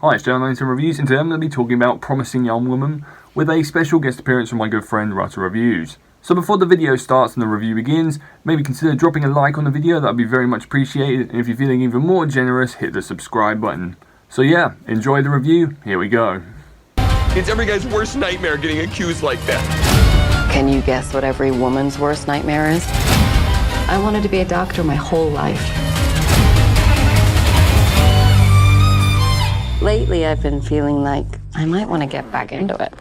Hi, it's RutterReviews, and today I'm going to be talking about Promising Young Woman with a special guest appearance from my good friend RutterReviews. So before the video starts and the review begins, maybe consider dropping a like on the video, that would be very much appreciated, and if you're feeling even more generous, hit the subscribe button. So yeah, enjoy the review, here we go. It's every guy's worst nightmare getting accused like that. Can you guess what every woman's worst nightmare is? I wanted to be a doctor my whole life. Lately, I've been feeling like I might want to get back into it.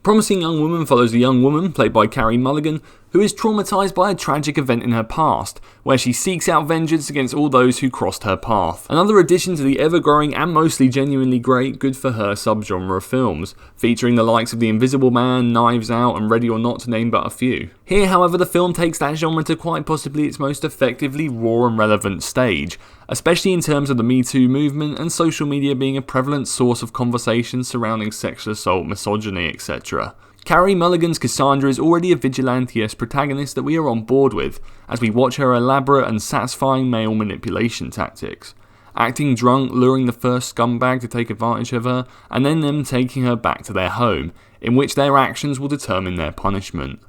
Promising Young Woman follows a young woman, played by Carey Mulligan, who is traumatised by a tragic event in her past, where she seeks out vengeance against all those who crossed her path. Another addition to the ever-growing and mostly genuinely great Good For Her subgenre of films, featuring the likes of The Invisible Man, Knives Out and Ready or Not to name but a few. Here, however, the film takes that genre to quite possibly its most effectively raw and relevant stage, especially in terms of the Me Too movement and social media being a prevalent source of conversation surrounding sexual assault, misogyny, etc. Carey Mulligan's Cassandra is already a vigilante-esque protagonist that we are on board with, as we watch her elaborate and satisfying male manipulation tactics. Acting drunk, luring the first scumbag to take advantage of her, and then them taking her back to their home, in which their actions will determine their punishment.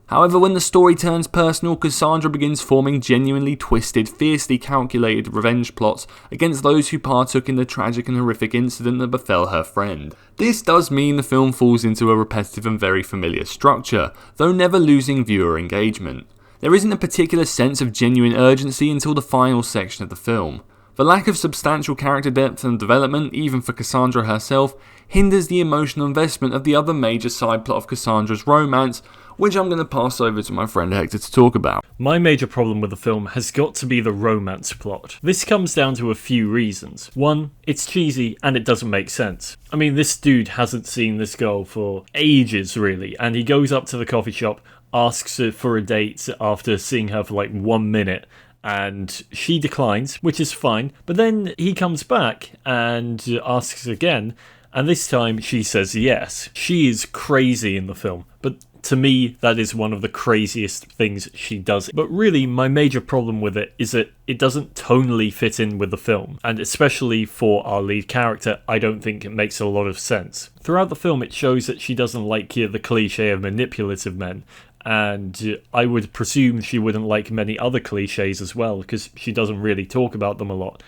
However, when the story turns personal, Cassandra begins forming genuinely twisted, fiercely calculated revenge plots against those who partook in the tragic and horrific incident that befell her friend. This does mean the film falls into a repetitive and very familiar structure, though never losing viewer engagement. There isn't a particular sense of genuine urgency until the final section of the film. The lack of substantial character depth and development, even for Cassandra herself, hinders the emotional investment of the other major side plot of Cassandra's romance, which I'm going to pass over to my friend Hector to talk about. My major problem with the film has got to be the romance plot. This comes down to a few reasons. One, it's cheesy and it doesn't make sense. I mean, this dude hasn't seen this girl for ages, really, and he goes up to the coffee shop, asks her for a date after seeing her for like 1 minute, and she declines, which is fine, but then he comes back and asks again, and this time she says yes. She is crazy in the film, but to me, that is one of the craziest things she does. But really, my major problem with it is that it doesn't tonally fit in with the film. And especially for our lead character, I don't think it makes a lot of sense. Throughout the film, it shows that she doesn't like the cliche of manipulative men. And I would presume she wouldn't like many other cliches as well, because she doesn't really talk about them a lot.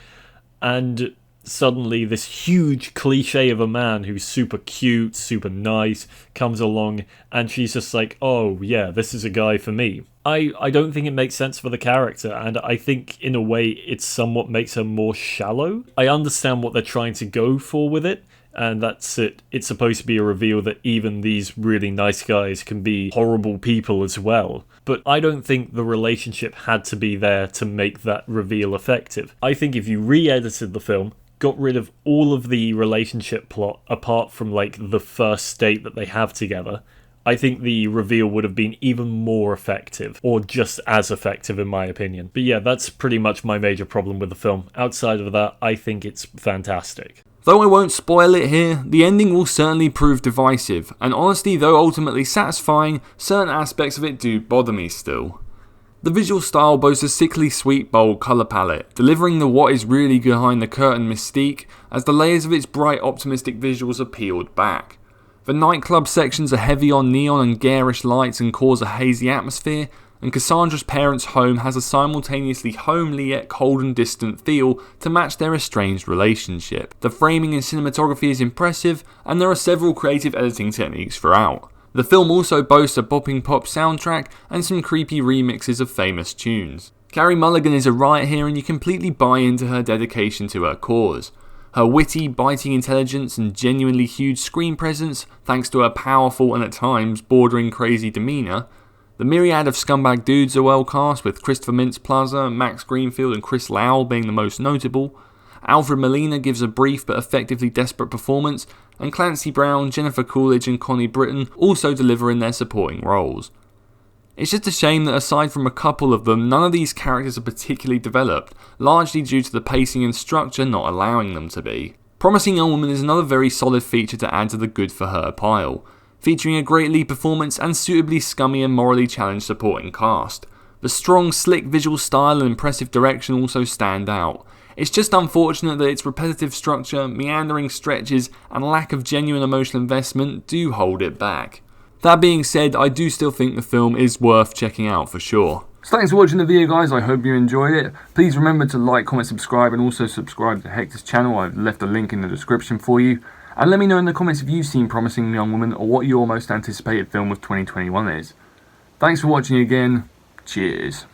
And suddenly this huge cliche of a man who's super cute, super nice, comes along and she's just like, oh yeah, this is a guy for me. I don't think it makes sense for the character, and I think in a way it somewhat makes her more shallow. I understand what they're trying to go for with it, and that's it. It's supposed to be a reveal that even these really nice guys can be horrible people as well. But I don't think the relationship had to be there to make that reveal effective. I think if you re-edited the film, got rid of all of the relationship plot apart from like the first date that they have together, I think the reveal would have been even more effective, or just as effective in my opinion. But yeah, that's pretty much my major problem with the film. Outside of that, I think it's fantastic. Though I won't spoil it here, the ending will certainly prove divisive, and honestly, though ultimately satisfying, certain aspects of it do bother me still. The visual style boasts a sickly sweet, bold colour palette, delivering the what is really behind the curtain mystique as the layers of its bright, optimistic visuals are peeled back. The nightclub sections are heavy on neon and garish lights and cause a hazy atmosphere, and Cassandra's parents' home has a simultaneously homely yet cold and distant feel to match their estranged relationship. The framing and cinematography is impressive, and there are several creative editing techniques throughout. The film also boasts a bopping pop soundtrack and some creepy remixes of famous tunes. Carey Mulligan is a riot here, and you completely buy into her dedication to her cause. Her witty, biting intelligence and genuinely huge screen presence, thanks to her powerful and at times bordering crazy demeanour. The myriad of scumbag dudes are well cast, with Christopher Mintz-Plasse, Max Greenfield and Chris Lowell being the most notable. Alfred Molina gives a brief but effectively desperate performance, and Clancy Brown, Jennifer Coolidge and Connie Britton also deliver in their supporting roles. It's just a shame that aside from a couple of them, none of these characters are particularly developed, largely due to the pacing and structure not allowing them to be. Promising Young Woman is another very solid feature to add to the Good For Her pile, featuring a great lead performance and suitably scummy and morally challenged supporting cast. The strong, slick visual style and impressive direction also stand out. It's just unfortunate that its repetitive structure, meandering stretches, and lack of genuine emotional investment do hold it back. That being said, I do still think the film is worth checking out for sure. So thanks for watching the video, guys. I hope you enjoyed it. Please remember to like, comment, subscribe, and also subscribe to Hector's channel. I've left a link in the description for you. And let me know in the comments if you've seen Promising Young Woman or what your most anticipated film of 2021 is. Thanks for watching again. Cheers.